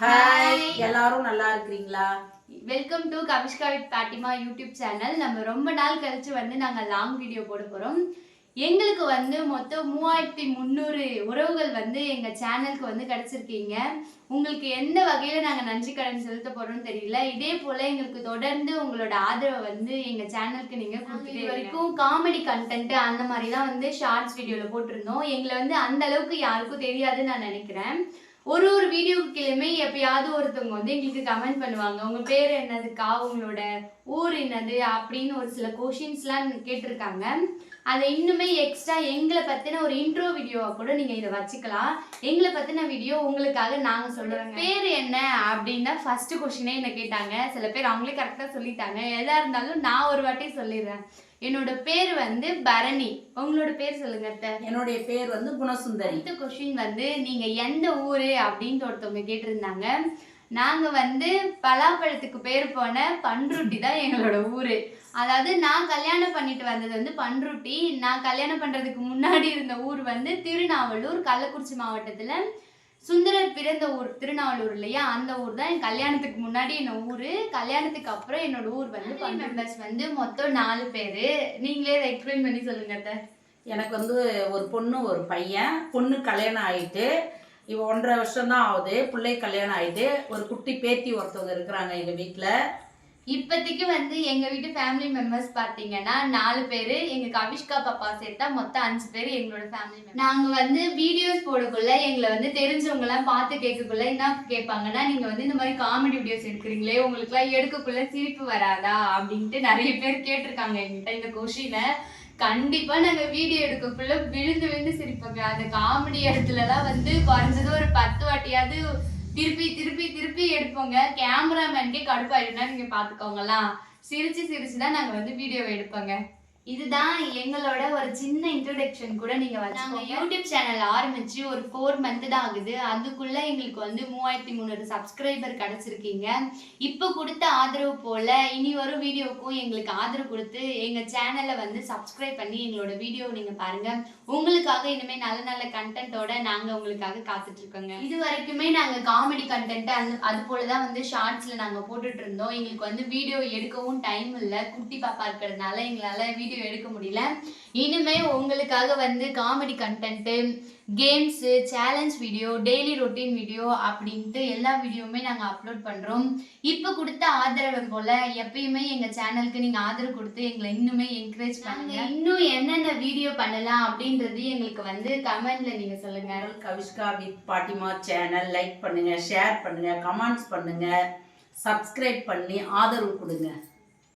Hi, எல்லாரும் நல்லா இருக்கிறீங்களா? வெல்கம் டு கவிஷ்கா வித் பாட்டிமா யூடியூப் சேனல். நம்ம ரொம்ப நாள் கழிச்சு நாங்க லாங் வீடியோ போட போறோம். எங்களுக்கு மொத்தம் 3300 உறவுகள் எங்க சேனலுக்கு கிடைச்சிருக்கீங்க. உங்களுக்கு எந்த வகையில நாங்க நன்றி கடன் செலுத்த போறோம்னு தெரியல. இதே போல எங்களுக்கு தொடர்ந்து உங்களோட ஆதரவை எங்க சேனலுக்கு நீங்க கொடுத்துட்டே வரைக்கும் காமெடி கண்டென்ட் அந்த மாதிரி தான் ஷார்ட்ஸ் வீடியோல போட்டிருந்தோம். எங்களை அந்த அளவுக்கு யாருக்கும் தெரியாதுன்னு நான் நினைக்கிறேன். ஒரு வீடியோக்குமே எப்பயாவது ஒருத்தவங்க எங்களுக்கு கமெண்ட் பண்ணுவாங்க, உங்க பேர் என்னதுக்கா, உங்களோட ஊர் என்னது அப்படின்னு ஒரு சில கொஷின்ஸ்லாம் கேட்டிருக்காங்க. அதை இன்னுமே எக்ஸ்ட்ரா எங்களை பத்தின ஒரு இன்ட்ரோ வீடியோவா கூட நீங்க இதை வச்சுக்கலாம். எங்களை பத்தின வீடியோ உங்களுக்காக நாங்க சொல்றோம். பேர் என்ன அப்படின்னா ஃபர்ஸ்ட் கொஸ்டினே என்ன கேட்டாங்க. சில பேர் அவங்களே கரெக்டா சொல்லிட்டாங்க. எதா இருந்தாலும் நான் ஒரு வாட்டி சொல்லிடுறேன். என்னோட பேர் பரணி. உங்களோட பேர் சொல்லுங்க. என்னுடைய பேர் குணசுந்தரி. இந்த கொஸ்டின் நீங்க எந்த ஊரு அப்படின்னு ஒருத்தவங்க கேட்டிருந்தாங்க. நாங்க பலாப்பழத்துக்கு பேர் போன பன்ருட்டி தான் எங்களோட ஊரு. அதாவது நான் கல்யாணம் பண்ணிட்டு வந்தது பன்ருட்டி. நான் கல்யாணம் பண்றதுக்கு முன்னாடி இருந்த ஊர் திருநாவலூர், கள்ளக்குறிச்சி மாவட்டத்துல. சுந்தரர் பிறந்த ஊர் திருநாவலூர் இல்லையா, அந்த ஊர் தான் என் கல்யாணத்துக்கு முன்னாடி என்ன ஊரு. கல்யாணத்துக்கு அப்புறம் என்னோட ஊர் மெம்பர்ஸ் மொத்தம் 4 பேரு. நீங்களே இதை எக்ஸ்பிளைன் பண்ணி சொல்லுங்க. எனக்கு ஒரு பொண்ணு ஒரு பையன். பொண்ணு கல்யாணம் ஆயிட்டு இவ 1.5 வருஷம் தான் ஆகுது. பிள்ளை கல்யாணம் ஆயிட்டு ஒரு குட்டி பேத்தி ஒருத்தவங்க இருக்கிறாங்க எங்க வீட்டுல. இப்போதைக்கு எங்க வீட்டு ஃபேமிலி மெம்பர்ஸ் பார்த்தீங்கன்னா 4 பேர். எங்க கவிஷ்கா பாப்பா சேர்த்தா மொத்தம் 5 பேர் எங்களோட ஃபேமிலி மெம்பர். நாங்க வீடியோஸ் போடக்குள்ள எங்களை தெரிஞ்சவங்கலாம் பார்த்து கேட்கக்குள்ள என்ன கேட்பாங்கன்னா, நீங்க இந்த மாதிரி காமெடி வீடியோஸ் எடுக்கிறீங்களே, உங்களுக்குலாம் எடுக்கக்குள்ள சிரிப்பு வராதா அப்படின்ட்டு நிறைய பேர் கேட்டிருக்காங்க எங்கிட்ட இந்த கொஷினை. கண்டிப்பா நாங்க வீடியோ எடுக்கக்குள்ள விழுந்து விழுந்து சிரிப்போங்க. அந்த காமெடி இடத்துலலாம் குறைஞ்சது ஒரு 10 வாட்டியாவது திருப்பி திருப்பி திருப்பி எடுப்போங்க. கேமராமேனுக்கே கடுப்பாயிடுனா நீங்க பாத்துக்கோங்கலாம். சிரிச்சு சிரிச்சுதான் நாங்க வீடியோ எடுப்போங்க. இதுதான் எங்களோட ஒரு சின்ன இன்ட்ரோடக்ஷன் கூட நீங்க வச்சுக்கோங்க. யூடியூப் சேனல் ஆரம்பிச்சு ஒரு 4 மந்த் தான் ஆகுது. அதுக்குள்ள எங்களுக்கு 3300 சப்ஸ்கிரைபர் கிடைச்சிருக்கீங்க. இப்போ கொடுத்த ஆதரவு போல இனி வரும் வீடியோக்கும் எங்களுக்கு ஆதரவு கொடுத்து எங்க சேனலை சப்ஸ்கிரைப் பண்ணி எங்களோட வீடியோ நீங்க பாருங்க. உங்களுக்காக இனிமே நல்ல நல்ல கண்டென்ட்டோட நாங்க உங்களுக்காக காத்துட்டு இருக்கோங்க. இது வரைக்குமே நாங்க காமெடி கண்டென்ட் அது போலதான் ஷார்ட்ஸ்ல நாங்க போட்டுட்டு இருந்தோம். எங்களுக்கு வீடியோ எடுக்கவும் டைம் இல்லை. குட்டி பாப்பா இருக்கிறதுனால எங்களால வீடியோ எடுக்க முடியல. இனிமே உங்களுக்காக comedy content, games, challenge video, daily routine video அப்படின்ட்டு எல்லா வீடியோவுமே நாங்க அப்லோட் பண்றோம். இப்ப கொடுத்த ஆதரவு போல எப்பயுமே எங்க சேனலுக்கு நீங்க ஆதரவு கொடுத்து எங்களை இன்னுமே என்கரேஜ் பண்ணுங்க. இன்னும் என்னென்ன வீடியோ பண்ணலாம் அப்படின்றது எங்களுக்கு கமெண்ட்ல நீங்க சொல்லுங்க. கவிஷ்கா வித் பாட்டிமா சேனல் லைக் பண்ணுங்க, ஷேர் பண்ணுங்க, கமெண்ட்ஸ் பண்ணுங்க, சப்ஸ்கிரைப் பண்ணி ஆதரவு கொடுங்க.